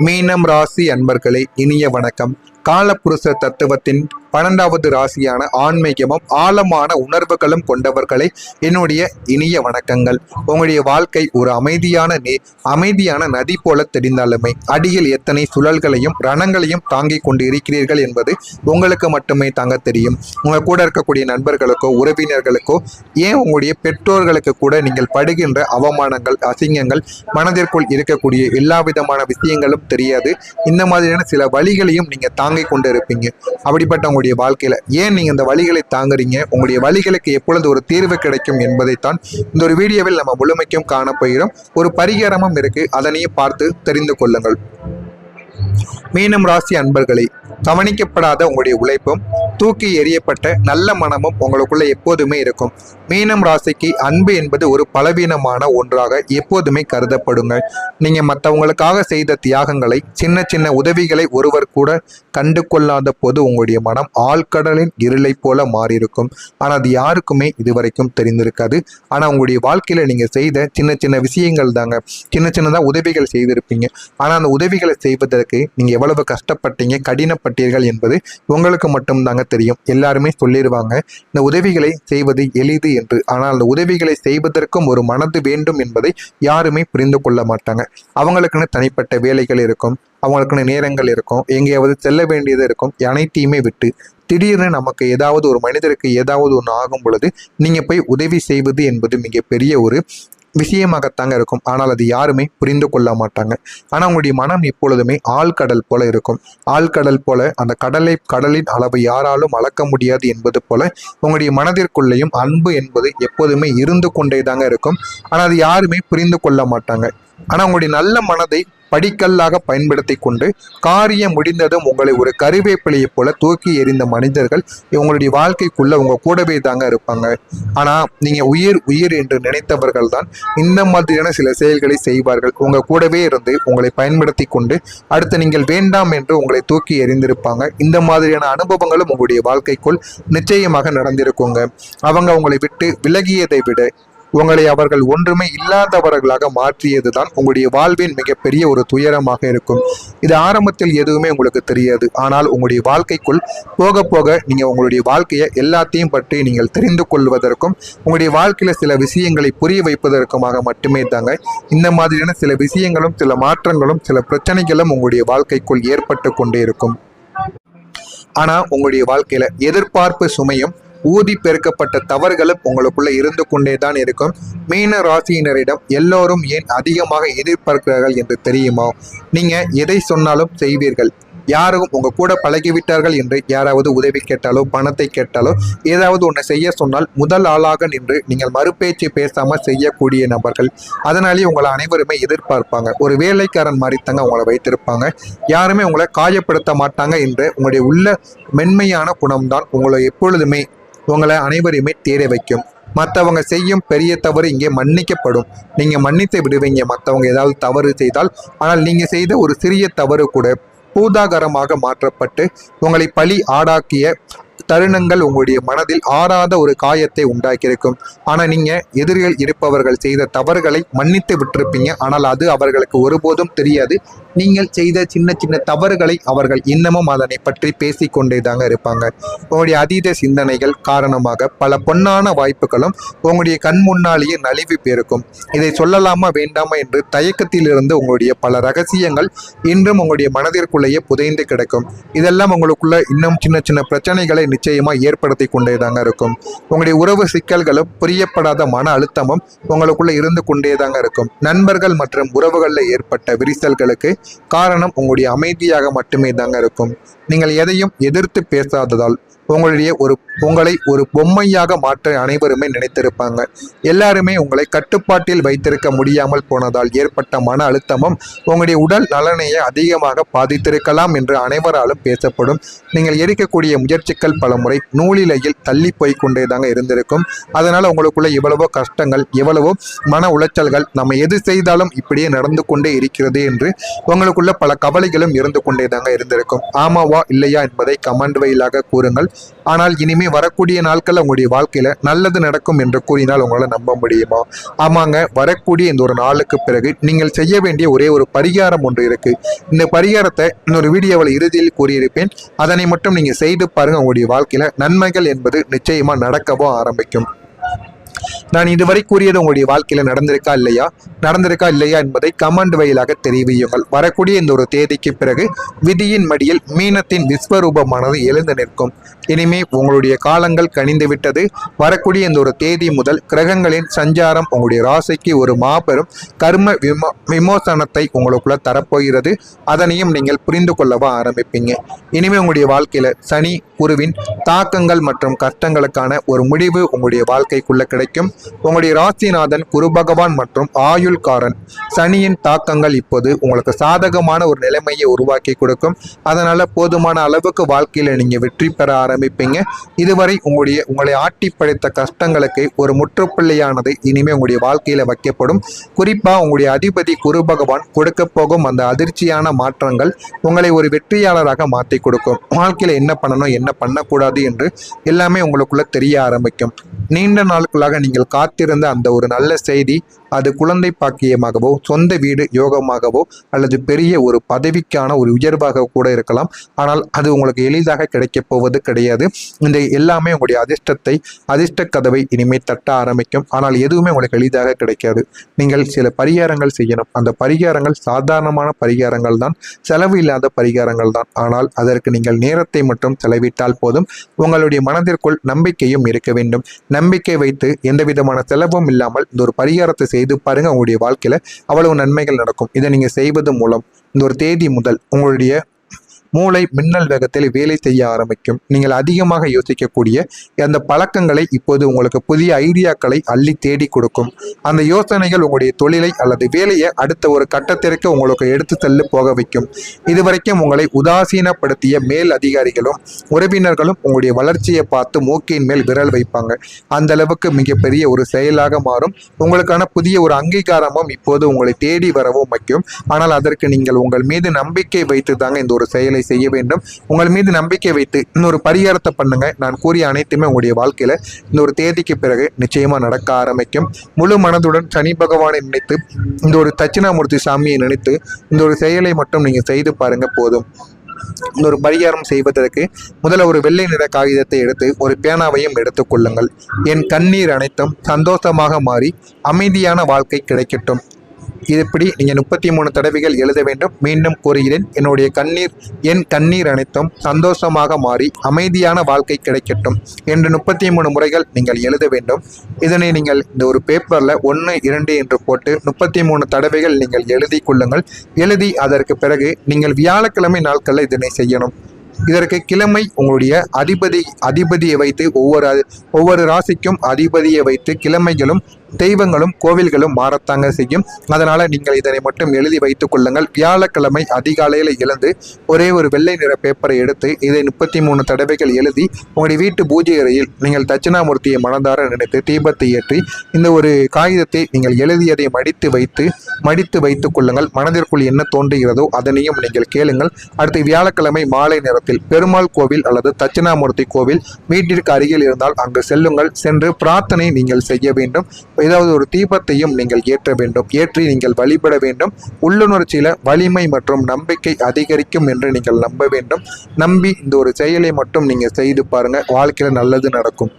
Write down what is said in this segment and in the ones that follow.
மீனம் ராசி அன்பர்களே, இனிய வணக்கம். காலப்புருஷ தத்துவத்தின் 12வது ராசியான ஆன்மீகமும் ஆழமான உணர்வுகளும் கொண்டவர்களை என்னுடைய இனிய வணக்கங்கள். உங்களுடைய வாழ்க்கை ஒரு அமைதியான நதி போல தெரிந்தாலுமே அடியில் எத்தனை சுழல்களையும் ரணங்களையும் தாங்கிக் கொண்டு இருக்கிறீர்கள் என்பது உங்களுக்கு மட்டுமே தாங்க தெரியும். உங்க கூட இருக்கக்கூடிய நண்பர்களுக்கோ உறவினர்களுக்கோ ஏன் உங்களுடைய பெற்றோர்களுக்கு கூட நீங்கள் படுகின்ற அவமானங்கள் அசிங்கங்கள் மனதிற்குள் இருக்கக்கூடிய எல்லா விதமான விஷயங்களும் தெரியாது. இந்த மாதிரியான சில வழிகளையும் நீங்க தாங்கிக் கொண்டு இருப்பீங்க. அப்படிப்பட்ட உங்களுடைய வாழ்க்கையில ஏன் நீங்க இந்த வழிகளை தாங்குறீங்க, உங்களுடைய வழிகளுக்கு எப்பொழுது ஒரு தீர்வு கிடைக்கும் என்பதைத்தான் இந்த ஒரு வீடியோவில் நம்ம முழுமைக்கும் காணப்போகிறோம். ஒரு பரிகாரமும் இருக்கு, அதனையும் பார்த்து தெரிந்து கொள்ளுங்கள். மீனம் ராசி அன்பர்களே, கவனிக்கப்படாத உங்களுடைய உழைப்பும் தூக்கி எறியப்பட்ட நல்ல மனமும் உங்களுக்குள்ள எப்போதுமே இருக்கும். மீனம் ராசிக்கு அன்பு என்பது ஒரு பலவீனமான ஒன்றாக எப்போதுமே கருதப்படுங்க. நீங்க மற்றவங்களுக்காக செய்த தியாகங்களை, சின்ன சின்ன உதவிகளை ஒருவர் கூட கண்டு கொள்ளாத போது உங்களுடைய மனம் ஆழ்கடலின் இருளை போல மாறியிருக்கும். ஆனால் அது யாருக்குமே இதுவரைக்கும் தெரிந்திருக்காது. ஆனால் உங்களுடைய வாழ்க்கையில நீங்க செய்த சின்ன சின்ன விஷயங்கள் தாங்க, சின்னதாக உதவிகள் செய்திருப்பீங்க. ஆனால் அந்த உதவிகளை செய்வதற்கு நீங்க எவ்வளவு கஷ்டப்பட்டீங்க, கடினப்பட்டீர்கள் என்பது உங்களுக்கு மட்டும் தாங்க தெரியும். எல்லாருமே சொல்லிடுவாங்க இந்த உதவிகளை செய்வது எளிது என்று. ஆனால் அந்த உதவிகளை செய்வதற்கும் ஒரு மனது வேண்டும் என்பதை யாருமே புரிந்து கொள்ள மாட்டாங்க. அவங்களுக்குன்னு தனிப்பட்ட வேலைகள் இருக்கும், அவங்களுக்குன்னு நேரங்கள் இருக்கும், எங்கேயாவது செல்ல வேண்டியது இருக்கும். அனைத்தையுமே விட்டு திடீர்னு நமக்கு ஏதாவது ஒரு மனிதருக்கு ஏதாவது ஒன்று ஆகும் பொழுது நீங்க போய் உதவி செய்வது என்பது மிகப்பெரிய ஒரு விஷயமாகத்தாங்க இருக்கும். ஆனால் அது யாருமே புரிந்து கொள்ள மாட்டாங்க. ஆனால் உங்களுடைய மனம் எப்பொழுதுமே ஆழ்கடல் போல இருக்கும். ஆழ்கடல் போல அந்த கடலின் அளவை யாராலும் அளக்க முடியாது என்பது போல உங்களுடைய மனதிற்குள்ளேயும் அன்பு என்பது எப்போதுமே இருந்து கொண்டே தாங்க இருக்கும். ஆனால் அது யாருமே புரிந்து கொள்ள மாட்டாங்க. ஆனால் உங்களுடைய நல்ல மனதை படிக்கல்லாக பயன்படுத்தி கொண்டு காரியம் முடிந்ததும் உங்களை ஒரு கருவேப்பிலையை போல தூக்கி எறிந்த மனிதர்கள் உங்களுடைய வாழ்க்கைக்குள்ள உங்க கூடவே தாங்க இருப்பாங்க. ஆனா நீங்க உயிர் என்று நினைத்தவர்கள் தான் இந்த மாதிரியான சில செயல்களை செய்வார்கள். உங்க கூடவே இருந்து உங்களை பயன்படுத்தி கொண்டு அடுத்து நீங்கள் வேண்டாம் என்று உங்களை தூக்கி எறிந்திருப்பாங்க. இந்த மாதிரியான அனுபவங்களும் உங்களுடைய வாழ்க்கைக்குள் நிச்சயமாக நடந்திருக்குங்க. அவங்க உங்களை விட்டு விலகியதை விட உங்களை அவர்கள் ஒன்றுமே இல்லாதவர்களாக மாற்றியதுதான் உங்களுடைய வாழ்வின் மிகப்பெரிய ஒரு துயரமாக இருக்கும். இது ஆரம்பத்தில் எதுவுமே உங்களுக்கு தெரியாது. ஆனால் உங்களுடைய வாழ்க்கைக்குள் போக போக நீங்க உங்களுடைய வாழ்க்கையை எல்லாத்தையும் பற்றி நீங்கள் தெரிந்து கொள்வதற்கும் உங்களுடைய வாழ்க்கையில சில விஷயங்களை புரிய வைப்பதற்குமாக மட்டுமே தாங்க இந்த மாதிரியான சில விஷயங்களும் சில மாற்றங்களும் சில பிரச்சனைகளும் உங்களுடைய வாழ்க்கைக்குள் ஏற்பட்டு கொண்டே இருக்கும். ஆனா உங்களுடைய வாழ்க்கையில எதிர்பார்ப்பு சுமையும் ஊதி பெருக்கப்பட்ட தவறுகளும் உங்களுக்குள்ள இருந்து கொண்டே தான் இருக்கும். மீன ராசியினரிடம் எல்லோரும் ஏன் அதிகமாக எதிர்பார்க்கிறார்கள் என்று தெரியுமா? நீங்க எதை சொன்னாலும் செய்வீர்கள். யாரும் உங்க கூட பழகிவிட்டார்கள் என்று யாராவது உதவி கேட்டாலோ பணத்தை கேட்டாலோ ஏதாவது ஒன்று செய்ய சொன்னால் முதல் ஆளாக நின்று நீங்கள் மறுபேச்சு பேசாம செய்யக்கூடிய நபர்கள். அதனாலேயே உங்களை அனைவருமே எதிர்பார்ப்பாங்க. ஒரு வேலைக்காரன் மாதிரி தாங்க உங்களை வைத்திருப்பாங்க. யாருமே உங்களை காயப்படுத்த மாட்டாங்க என்று உங்களுடைய உள்ள மென்மையான குணம்தான் உங்களை எப்பொழுதுமே உங்களை அனைவரையுமே தேட வைக்கும். மற்றவங்க செய்யும் பெரிய தவறு இங்கே மன்னிக்கப்படும். நீங்க மன்னித்து விடுவீங்க மற்றவங்க ஏதாவது தவறு செய்தால். ஆனால் நீங்க செய்த ஒரு சிறிய தவறு கூட பூதாகரமாக மாற்றப்பட்டு உங்களை பழி ஆடாக்கிய தருணங்கள் உங்களுடைய மனதில் ஆறாத ஒரு காயத்தை உண்டாக்கியிருக்கும். ஆனால் நீங்க எதிரில் இருப்பவர்கள் செய்த தவறுகளை மன்னித்து விட்டிருப்பீங்க. ஆனால் அது அவர்களுக்கு ஒருபோதும் தெரியாது. நீங்கள் செய்த சின்ன சின்ன தவறுகளை அவர்கள் இன்னமும் அதனை பற்றி பேசிக்கொண்டே தாங்க இருப்பாங்க. உங்களுடைய அதீத சிந்தனைகள் காரணமாக பல பொன்னான வாய்ப்புகளும் உங்களுடைய கண் முன்னாலேயே நலிவு பெருக்கும். இதை சொல்லலாமா வேண்டாமா என்று தயக்கத்திலிருந்து உங்களுடைய பல ரகசியங்கள் இன்றும் உங்களுடைய மனதிற்குள்ளேயே புதைந்து கிடக்கும். இதெல்லாம் உங்களுக்குள்ள இன்னும் சின்ன சின்ன பிரச்சனைகளை நிச்சயமா ஏற்படுத்தி கொண்டே தாங்க இருக்கும். உங்களுடைய உறவு சிக்கல்களும் புரியப்படாத மன அழுத்தமும் உங்களுக்குள்ள இருந்து கொண்டே தாங்க இருக்கும். நண்பர்கள் மற்றும் உறவுகளில் ஏற்பட்ட விரிசல்களுக்கு காரணம் உங்களுடைய அமைதியாக மட்டுமே தாங்க இருக்கும். நீங்கள் எதையும் எதிர்த்து பேசாததால் உங்களை ஒரு பொம்மையாக மாற்ற அனைவருமே நினைத்திருப்பாங்க. எல்லாருமே உங்களை கட்டுப்பாட்டில் வைத்திருக்க முடியாமல் போனதால் ஏற்பட்ட மன அழுத்தமும் உங்களுடைய உடல் நலனையை அதிகமாக பாதித்திருக்கலாம் என்று அனைவராலும் பேசப்படும். நீங்கள் எடுக்கக்கூடிய முயற்சிகள் பல முறை நூலிலையில் தள்ளி போய் கொண்டே தாங்க இருந்திருக்கும். அதனால உங்களுக்குள்ள எவ்வளவோ கஷ்டங்கள், எவ்வளவோ மன உளைச்சல்கள், நம்ம எது செய்தாலும் இப்படியே நடந்து கொண்டே இருக்கிறது என்று உங்களுக்குள்ள பல கவலைகளும் இருந்து கொண்டே தாங்க இருந்திருக்கும். ஆமாவா இல்லையா என்பதை கமெண்ட் வாயிலாக கூறுங்கள். ஆனால் இனிமே வரக்கூடிய நாட்களில் உங்களுடைய வாழ்க்கையில நல்லது நடக்கும் என்று கூறினால் உங்களால் நம்ப முடியுமா? ஆமாங்க, வரக்கூடிய இந்த ஒரு நாளுக்கு பிறகு நீங்கள் செய்ய வேண்டிய ஒரே ஒரு பரிகாரம் ஒன்று இருக்கு. இந்த பரிகாரத்தை இன்னொரு வீடியோவில் இறுதியில் கூறியிருப்பேன். அதனை மட்டும் நீங்க செய்து பாருங்க. உங்களுடைய வாழ்க்கையில நன்மைகள் என்பது நிச்சயமா நடக்கவோ ஆரம்பிக்கும். நான் இதுவரை கூறியது உங்களுடைய வாழ்க்கையில நடந்திருக்கா இல்லையா என்பதை கமெண்ட் வழியாக தெரிவியுங்கள். வரக்கூடிய இந்த ஒரு தேதிக்கு பிறகு விதியின் மடியில் மீனத்தின் விஸ்வரூபமானது எழுந்து நிற்கும். இனிமே உங்களுடைய காலங்கள் கனிந்து விட்டது. வரக்கூடிய இந்த ஒரு தேதி முதல் கிரகங்களின் சஞ்சாரம் உங்களுடைய ராசிக்கு ஒரு மாபெரும் கர்ம விமோசனத்தை உங்களுக்குள்ள தரப்போகிறது. அதனையும் நீங்கள் புரிந்து கொள்ளவா ஆரம்பிப்பீங்க. இனிமே உங்களுடைய வாழ்க்கையில சனி குருவின் தாக்கங்கள் மற்றும் கஷ்டங்களுக்கான ஒரு முடிவு உங்களுடைய வாழ்க்கைக்குள்ள கிடைக்கும். உங்களுடைய ராசிநாதன் குரு பகவான் மற்றும் ஆயுள்காரன் சனியின் தாக்கங்கள் இப்போது உங்களுக்கு சாதகமான ஒரு நிலைமையை உருவாக்கி கொடுக்கும். அதனால போதுமான அளவுக்கு வாழ்க்கையில நீங்க வெற்றி பெற ஆரம்பிப்பீங்க. இதுவரை உங்களை ஆட்டி படைத்த கஷ்டங்களுக்கு ஒரு முற்றுப்புள்ளியானது இனிமே உங்களுடைய வாழ்க்கையில வைக்கப்படும். குறிப்பா உங்களுடைய அதிபதி குரு பகவான் கொடுக்க போகும் அந்த அதிர்ச்சியான மாற்றங்கள் உங்களை ஒரு வெற்றியாளராக மாற்றி கொடுக்கும். வாழ்க்கையில என்ன பண்ணணும் என்ன பண்ணக்கூடாது என்று எல்லாமே உங்களுக்குள்ள தெரிய ஆரம்பிக்கும். நீண்ட நாட்களாக நீங்கள் காத்திருந்த அந்த ஒரு நல்ல செய்தி, அது குழந்தை பாக்கியமாகவோ சொந்த வீடு யோகமாகவோ அல்லது பெரிய ஒரு பதவிக்கான ஒரு உயர்வாக கூட இருக்கலாம். ஆனால் அது உங்களுக்கு எளிதாக கிடைக்கப் போவது கிடையாது. இந்த எல்லாமே உங்களுடைய அதிர்ஷ்ட கதவை இனிமேல் தட்ட ஆரம்பிக்கும். ஆனால் எதுவுமே உங்களுக்கு எளிதாக கிடைக்காது. நீங்கள் சில பரிகாரங்கள் செய்யணும். அந்த பரிகாரங்கள் சாதாரணமான பரிகாரங்கள் தான், செலவு இல்லாத பரிகாரங்கள் தான். ஆனால் அதற்கு நீங்கள் நேரத்தை மட்டும் செலவிட்டால் போதும். உங்களுடைய மனதிற்குள் நம்பிக்கையும் இருக்க வேண்டும். நம்பிக்கை வைத்து எந்த விதமான செலவும் இல்லாமல் இந்த ஒரு பரிகாரத்தை செய்து பாருங்க. உங்களுடைய வாழ்க்கையில அவ்வளவு நன்மைகள் நடக்கும். இதை நீங்க செய்வது மூலம் இந்த ஒரு தேதி முதல் உங்களுடைய மூளை மின்னல் வேகத்தில் வேலை செய்ய ஆரம்பிக்கும். நீங்கள் அதிகமாக யோசிக்கக்கூடிய அந்த பழக்கங்களை இப்போது உங்களுக்கு புதிய ஐடியாக்களை அள்ளி தேடி கொடுக்கும். அந்த யோசனைகள் உங்களுடைய தொழிலை அல்லது வேலையை அடுத்த ஒரு கட்டத்திற்கு உங்களுக்கு எடுத்து செல்ல போக வைக்கும். இதுவரைக்கும் உங்களை உதாசீனப்படுத்திய மேல் அதிகாரிகளும் உறவினர்களும் உங்களுடைய வளர்ச்சியை பார்த்து மூக்கின் மேல் விரல் வைப்பாங்க. அந்த அளவுக்கு மிகப்பெரிய ஒரு செயலாக மாறும். உங்களுக்கான புதிய ஒரு அங்கீகாரமும் இப்போது உங்களை தேடி வரவும் வைக்கும். ஆனால் அதற்கு நீங்கள் உங்கள் மீது நம்பிக்கை வைத்து தாங்க இந்த ஒரு செயலை செய்ய வேண்டும். உங்கள் மீது நம்பிக்கை வைத்து இன்னொரு பரிகாரத்தை பண்ணுங்க. நான் கூறிய அனைத்துமே உங்களுடைய வாழ்க்கையில இந்த ஒரு தேதிக்கு பிறகு நிச்சயமா நடக்க ஆரம்பிக்கும். முழு மனதுடன் சனி பகவானை நினைத்து இந்த ஒரு தட்சிணாமூர்த்தி சாமியை நினைத்து இந்த ஒரு செயலை மட்டும் நீங்க செய்து பாருங்க போதும். இந்த ஒரு பரிகாரம் செய்வதற்கு முதல்ல ஒரு வெள்ளை நிற காகிதத்தை எடுத்து ஒரு பேனாவையும் எடுத்துக்கொள்ளுங்கள். என் கண்ணீர் அனைத்தும் சந்தோஷமாக மாறி அமைதியான வாழ்க்கை கிடைக்கட்டும். இப்படி நீங்கள் 33 தடவைகள் எழுத வேண்டும். மீண்டும் கூறுகிறேன், என் கண்ணீர் அனைத்தும் சந்தோஷமாக மாறி அமைதியான வாழ்க்கை கிடைக்கட்டும் என்று 33 முறைகள் நீங்கள் எழுத வேண்டும். இதனை நீங்கள் இந்த ஒரு பேப்பரில் 1, 2 என்று போட்டு 33 தடவைகள் நீங்கள் எழுதி கொள்ளுங்கள். எழுதி அதற்கு பிறகு நீங்கள் வியாழக்கிழமை நாட்களில் இதனை செய்யணும். இதற்கு கிழமை உங்களுடைய அதிபதியை வைத்து ஒவ்வொரு ராசிக்கும் அதிபதியை வைத்து கிழமைகளும் தெய்வங்களும் கோவில்களும் மாறத்தாங்க செய்யும். அதனால நீங்கள் இதனை மட்டும் எழுதி வைத்துக் கொள்ளுங்கள். வியாழக்கிழமை அதிகாலையில் எழுந்து ஒரே ஒரு வெள்ளை நிற பேப்பரை எடுத்து இதை 33 தடவைகள் எழுதி உங்களுடைய வீட்டு பூஜை அறையில் நீங்கள் தட்சிணாமூர்த்தியை மனதார நினைத்து தீபத்தை ஏற்றி இந்த ஒரு காகிதத்தை நீங்கள் எழுதியதை மடித்து வைத்துக் கொள்ளுங்கள். மனதிற்குள் என்ன தோன்றுகிறதோ அதனையும் நீங்கள் கேளுங்கள். அடுத்து வியாழக்கிழமை மாலை நேரத்தில் பெருமாள் கோவில் அல்லது தட்சிணாமூர்த்தி கோவில் வீட்டிற்கு அருகில் இருந்தால் அங்கு செல்லுங்கள். சென்று பிரார்த்தனை நீங்கள் செய்ய வேண்டும். ஏதாவது ஒரு தீபத்தையும் நீங்கள் ஏற்ற வேண்டும். ஏற்றி நீங்கள் வழிபட வேண்டும். உள்ளுணர்ச்சியில வலிமை மற்றும் நம்பிக்கை அதிகரிக்கும் என்று நீங்கள் நம்ப வேண்டும். நம்பி இந்த ஒரு செயலை மட்டும் நீங்க செய்து பாருங்க. வாழ்க்கையில நல்லது நடக்கும்.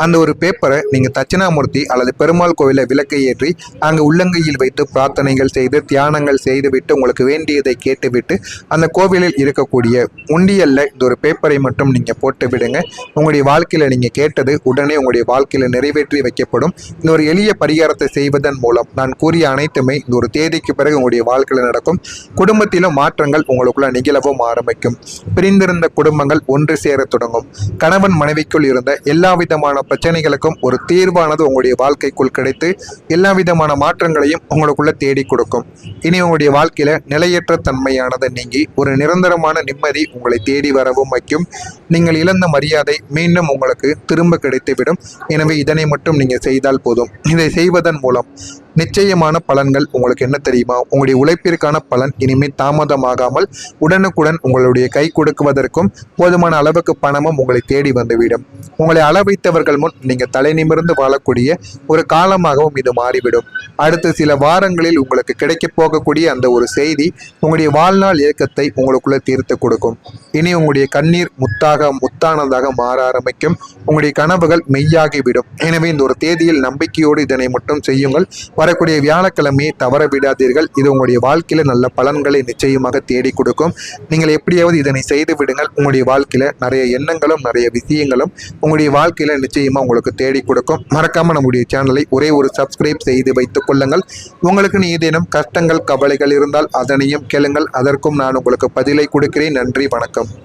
அந்த ஒரு பேப்பரை நீங்கள் தட்சிணாமூர்த்தி அல்லது பெருமாள் கோவிலில் விளக்கை ஏற்றி அங்கே உள்ளங்கையில் வைத்து பிரார்த்தனைகள் செய்து தியானங்கள் செய்துவிட்டு உங்களுக்கு வேண்டியதை கேட்டுவிட்டு அந்த கோவிலில் இருக்கக்கூடிய உண்டியல்ல இந்த ஒரு பேப்பரை மட்டும் நீங்கள் போட்டு விடுங்க. உங்களுடைய வாழ்க்கையில் நீங்கள் கேட்டது உடனே உங்களுடைய வாழ்க்கையில் நிறைவேற்றி வைக்கப்படும். இந்த ஒரு எளிய பரிகாரத்தை செய்வதன் மூலம் நான் கூறிய அனைத்துமே இந்த ஒரு தேதிக்கு பிறகு உங்களுடைய வாழ்க்கையில் நடக்கும். குடும்பத்திலும் மாற்றங்கள் உங்களுக்குள்ள நிகழவும் ஆரம்பிக்கும். பிரிந்திருந்த குடும்பங்கள் ஒன்று சேர தொடங்கும். கணவன் மனைவிக்குள் இருந்த எல்லா விதமான பிரச்சனைகளுக்கும் ஒரு தீர்வானது உங்களுடைய வாழ்க்கைக்குள் கிடைத்து எல்லா விதமான மாற்றங்களையும் உங்களுக்குள்ள தேடி கொடுக்கும். இனி உங்களுடைய வாழ்க்கையில நிலையற்ற தன்மையானது நீங்கி ஒரு நிரந்தரமான நிம்மதி உங்களை தேடி வரவும் வைக்கும். நீங்கள் இழந்த மரியாதை மீண்டும் உங்களுக்கு திரும்ப கிடைத்துவிடும். எனவே இதனை மட்டும் நீங்க செய்தால் போதும். இதை செய்வதன் மூலம் நிச்சயமான பலன்கள் உங்களுக்கு என்ன தெரியுமா? உங்களுடைய உழைப்பிற்கான பலன் இனிமேல் தாமதமாகாமல் உடனுக்குடன் உங்களுடைய கை கொடுக்குவதற்கும் போதுமான அளவுக்கு பணமும் உங்களை தேடி வந்துவிடும். உங்களை அளவைத்தவர்கள் முன் நீங்கள் தலை நிமிர்ந்து வாழக்கூடிய ஒரு காலமாகவும் இது மாறிவிடும். அடுத்த சில வாரங்களில் உங்களுக்கு கிடைக்கப் போகக்கூடிய அந்த ஒரு செய்தி உங்களுடைய வாழ்நாள் இயக்கத்தை உங்களுக்குள்ள தீர்த்து கொடுக்கும். இனி உங்களுடைய கண்ணீர் முத்தானதாக மாற ஆரம்பிக்கும். உங்களுடைய கனவுகள் மெய்யாகிவிடும். எனவே இந்த ஒரு தேதியில் நம்பிக்கையோடு இதனை மட்டும் செய்யுங்கள். வரக்கூடிய வியாழக்கிழமையை தவற விடாதீர்கள். இது உங்களுடைய வாழ்க்கையில நல்ல பலன்களை நிச்சயமாக தேடி கொடுக்கும். நீங்கள் எப்படியாவது இதனை செய்து விடுங்கள். உங்களுடைய வாழ்க்கையில நிறைய எண்ணங்களும் நிறைய விஷயங்களும் உங்களுடைய வாழ்க்கையில நிச்சயமா உங்களுக்கு தேடி கொடுக்கும். மறக்காம நம்முடைய சேனலை ஒரே ஒரு சப்ஸ்கிரைப் செய்து வைத்துக் கொள்ளுங்கள். உங்களுக்கு ஏதேனும் கஷ்டங்கள் கவலைகள் இருந்தால் அதனையும் கேளுங்கள். அதற்கும் நான் உங்களுக்கு பதிலை கொடுக்கிறேன். நன்றி, வணக்கம்.